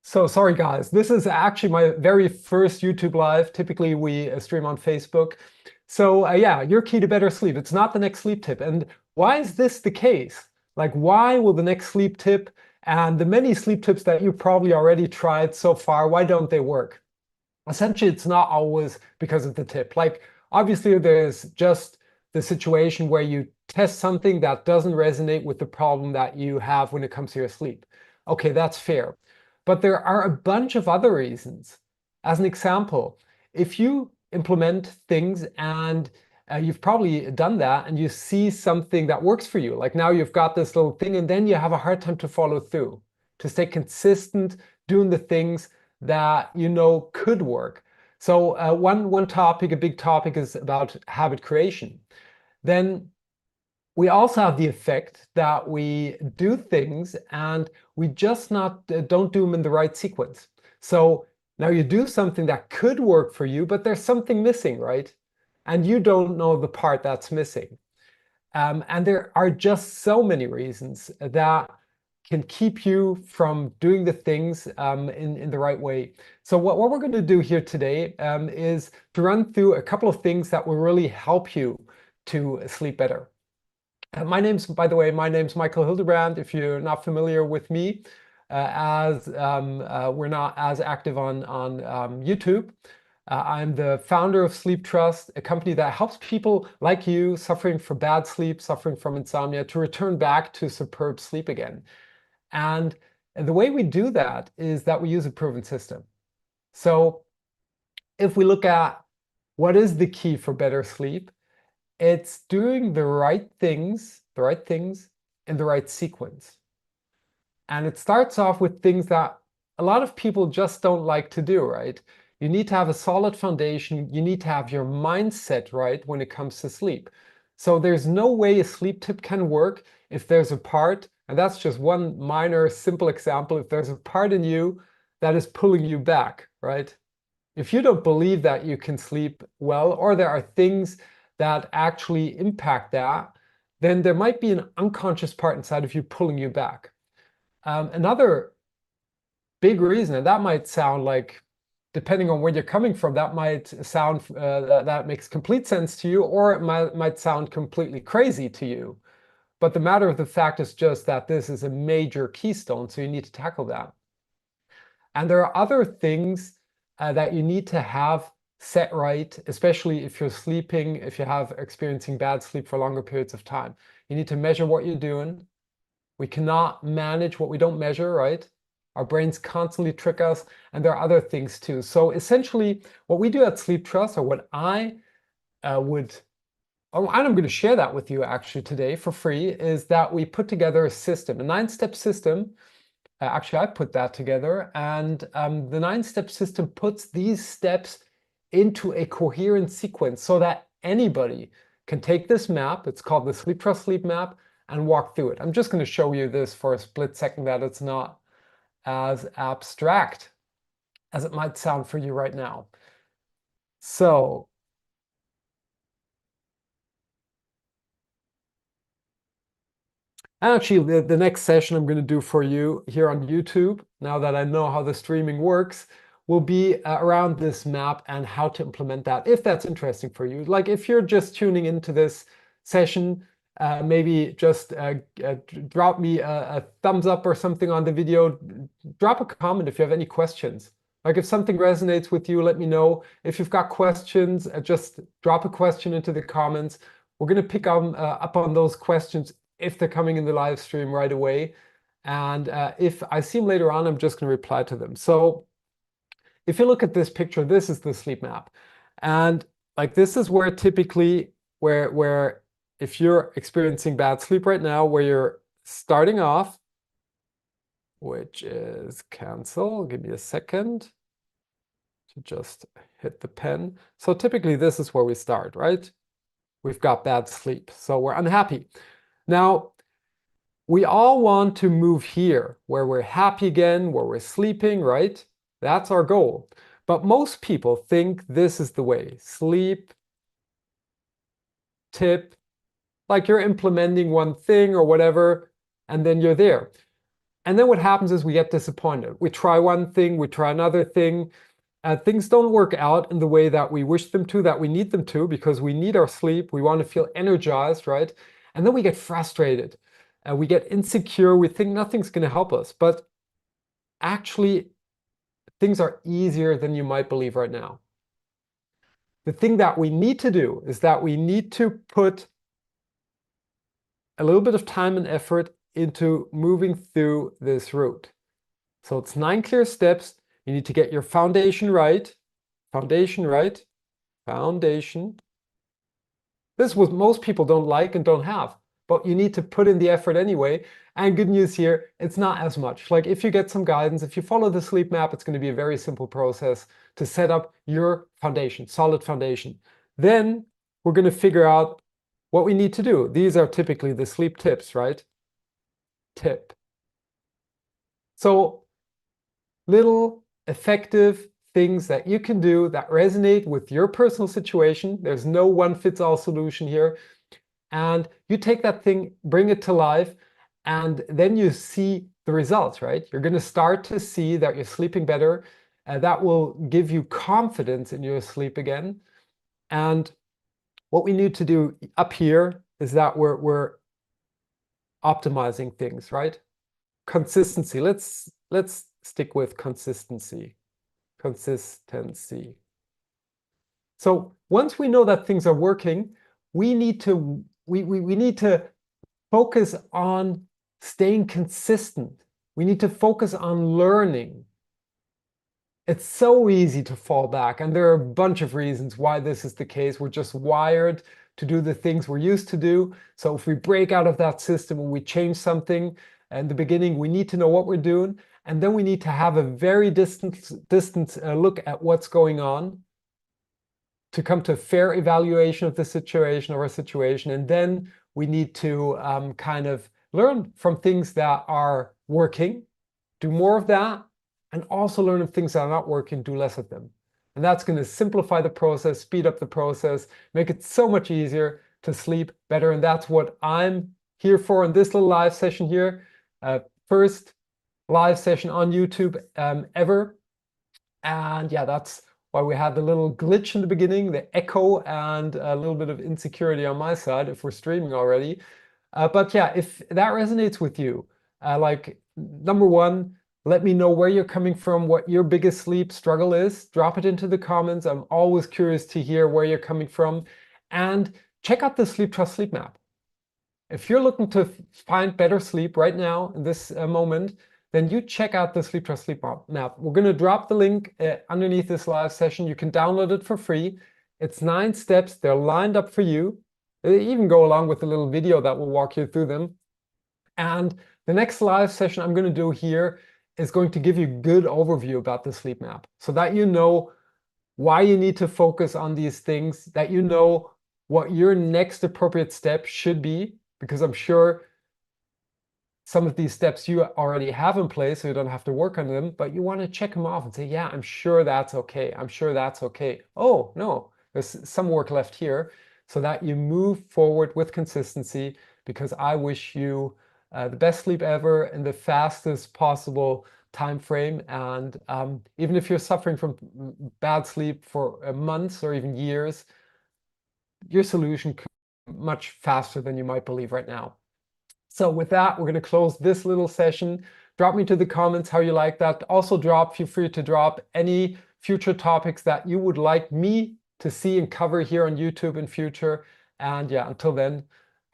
So sorry guys, this is actually my very first YouTube live. Typically we stream on Facebook. So yeah, your key to better sleep. It's not the next sleep tip. And why is this the case? Like why will the next sleep tip and the many sleep tips that you probably already tried so far, why don't they work? Essentially, it's not always because of the tip. Like obviously there's just the situation where you test something that doesn't resonate with the problem that you have when it comes to your sleep. Okay, that's fair. But there are a bunch of other reasons. As an example, if you implement things and you've probably done that and you see something that works for you, like now you've got this little thing and then you have a hard time to follow through, to stay consistent doing the things that you know could work. So one topic, a big topic, is about habit creation. Then we also have the effect that we do things and we just not don't do them in the right sequence. So now you do something that could work for you, but there's something missing, right? And you don't know the part that's missing. And there are just so many reasons that can keep you from doing the things in the right way. So what we're going to do here today is to run through a couple of things that will really help you to sleep better. By the way, my name's Michael Hildebrand. If you're not familiar with me, as we're not as active on YouTube. I'm the founder of Sleeptrust, a company that helps people like you suffering from bad sleep, suffering from insomnia, to return back to superb sleep again. And the way we do that is that we use a proven system. So if we look at what is the key for better sleep, it's doing the right things in the right sequence. And it starts off with things that a lot of people just don't like to do, right? You need to have a solid foundation. You need to have your mindset right when it comes to sleep. So there's no way a sleep tip can work if there's a part, and that's just one minor, simple example, if there's a part in you that is pulling you back, right? If you don't believe that you can sleep well, or there are things that actually impact that, then there might be an unconscious part inside of you pulling you back. Another big reason, and that might sound like, depending on where you're coming from, that might sound that makes complete sense to you, or it might sound completely crazy to you. But the matter of the fact is just that this is a major keystone, so you need to tackle that. And there are other things that you need to have set right, especially if you're sleeping, if you have experiencing bad sleep for longer periods of time. You need to measure what you're doing. We cannot manage what we don't measure, right? Our brains constantly trick us, and there are other things too. So essentially, what we do at Sleeptrust, or what I would, and I'm going to share that with you actually today for free, is that we put together a system, a 9-step system. Actually, I put that together, and the 9-step system puts these steps into a coherent sequence so that anybody can take this map, it's called the Sleeptrust Sleep Map, and walk through it. I'm just going to show you this for a split second that it's not as abstract as it might sound for you right now. So actually, the next session I'm going to do for you here on YouTube, now that I know how the streaming works, will be around this map and how to implement that, if that's interesting for you. Like if you're just tuning into this session, maybe just drop me a thumbs up or something on the video. Drop a comment if you have any questions. Like if something resonates with you, let me know. If you've got questions, just drop a question into the comments. We're going to pick up on those questions if they're coming in the live stream right away. And if I see them later on, I'm just going to reply to them. So if you look at this picture, this is the sleep map. And like this is where typically, where if you're experiencing bad sleep right now, where you're starting off, which is cancel. Give me a second to just hit the pen. So typically this is where we start, right? We've got bad sleep, so we're unhappy. Now, we all want to move here, where we're happy again, where we're sleeping, right? That's our goal. But most people think this is the way. Sleep, tip, like you're implementing one thing or whatever, and then you're there. And then what happens is we get disappointed. We try one thing, we try another thing. Things don't work out in the way that we wish them to, that we need them to, because we need our sleep. We want to feel energized, right? And then we get frustrated. We get insecure. We think nothing's going to help us. But actually, things are easier than you might believe right now. The thing that we need to do is that we need to put a little bit of time and effort into moving through this route. So it's 9 clear steps. You need to get your foundation right. Foundation right. Foundation. This is what most people don't like and don't have, but you need to put in the effort anyway. And good news here, it's not as much. Like if you get some guidance, if you follow the sleep map, it's going to be a very simple process to set up your foundation, solid foundation. Then we're going to figure out what we need to do. These are typically the sleep tips, right? Tip. So little effective things that you can do that resonate with your personal situation. There's no one-fits-all solution here. And you take that thing, bring it to life, and then you see the results, right? You're going to start to see that you're sleeping better. That will give you confidence in your sleep again. And what we need to do up here is that we're optimizing things, right? Consistency. Let's stick with consistency. Consistency. So once we know that things are working, we need to focus on staying consistent. We need to focus on learning. It's so easy to fall back, and there are a bunch of reasons why this is the case. We're just wired to do the things we're used to do. So if we break out of that system and we change something in the beginning, we need to know what we're doing, and then we need to have a very distant look at what's going on to come to a fair evaluation of the situation or a situation. And then we need to kind of learn from things that are working, do more of that, and also learn if things that are not working, do less of them. And that's going to simplify the process, speed up the process, make it so much easier to sleep better. And that's what I'm here for in this little live session here. First live session on YouTube ever. And yeah, that's why we had the little glitch in the beginning, the echo, and a little bit of insecurity on my side if we're streaming already. But yeah, if that resonates with you, like number one, let me know where you're coming from, what your biggest sleep struggle is. Drop it into the comments. I'm always curious to hear where you're coming from. And check out the Sleeptrust sleep map. If you're looking to find better sleep right now in this moment, then you check out the Sleeptrust sleep map. We're going to drop the link underneath this live session. You can download it for free. It's 9 steps. They're lined up for you. They even go along with a little video that will walk you through them. And the next live session I'm going to do here is going to give you a good overview about the sleep map so that you know why you need to focus on these things, that you know what your next appropriate step should be, because I'm sure some of these steps you already have in place, so you don't have to work on them, but you want to check them off and say, yeah, I'm sure that's okay. I'm sure that's okay. Oh, no, there's some work left here, so that you move forward with consistency, because I wish you the best sleep ever in the fastest possible time frame. And even if you're suffering from bad sleep for months or even years, your solution could be much faster than you might believe right now. So with that, we're going to close this little session. Drop me to the comments how you like that. Also feel free to drop any future topics that you would like me to see and cover here on YouTube in future. And yeah, until then,